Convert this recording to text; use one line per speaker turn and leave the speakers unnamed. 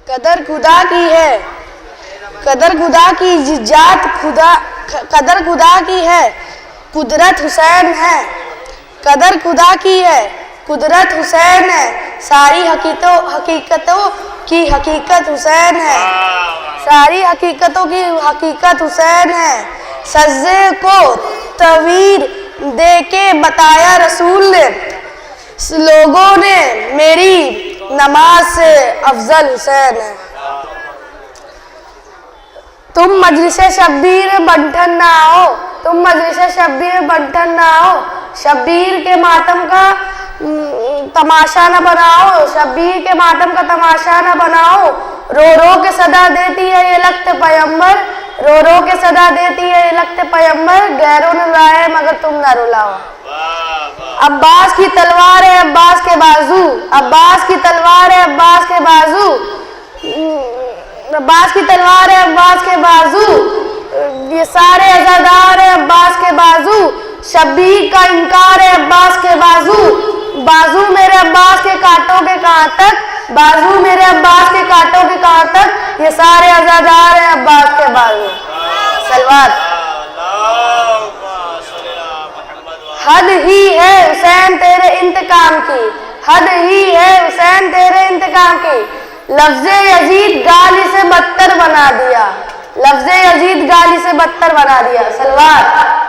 قدر خدا کی ہے، قدر خدا کی ذات خدا، قدر خدا کی ہے، قدرت حسین ہے، قدر خدا کی ہے، قدرت حسین ہے، ساری حقیقتوں کی حقیقت حسین ہے، ساری حقیقتوں کی حقیقت حسین ہے۔ سجدے کو تعبیر دے کے بتایا رسول نے، لوگوں نے میری نماز سے افضل حسین ہے۔ تم مجلس شبیر بنٹھن نہ آؤ، تم مجلس شبیر بنٹھن نہ آؤ، شبیر کے ماتم کا تماشا نہ بناؤ، شبیر کے ماتم کا تماشا نہ بناؤ۔ رو رو کے صدا دیتی ہے یہ لخت پیمبر، رو رو کے صدا دیتی ہے یہ لخت پیمبر، غیروں نے رلائے مگر تم نہ رلاؤ۔ عباس کی تلوار ہے عباس کے بازو، عباس کی تلوار ہے عباس کے بازو، عباس کی تلوار ہے عباس کے بازو، یہ سارے عزادار ہیں عباس کے بازو، شبیر کا انکار ہے عباس کے بازو، بازو میرے عباس کے کانٹوں کے کہاں تک، بازو میرے عباس کے کانٹوں کے کہاں تک، یہ سارے عزادار ہیں عباس کے بازو۔ سلوات۔ حد ہی ہے حسین تیرے انتقام کی، حد ہی ہے حسین تیرے انتقام کی، لفظ یزید گالی سے بدتر بنا دیا، لفظ یزید گالی سے بدتر بنا دیا۔ سلوات۔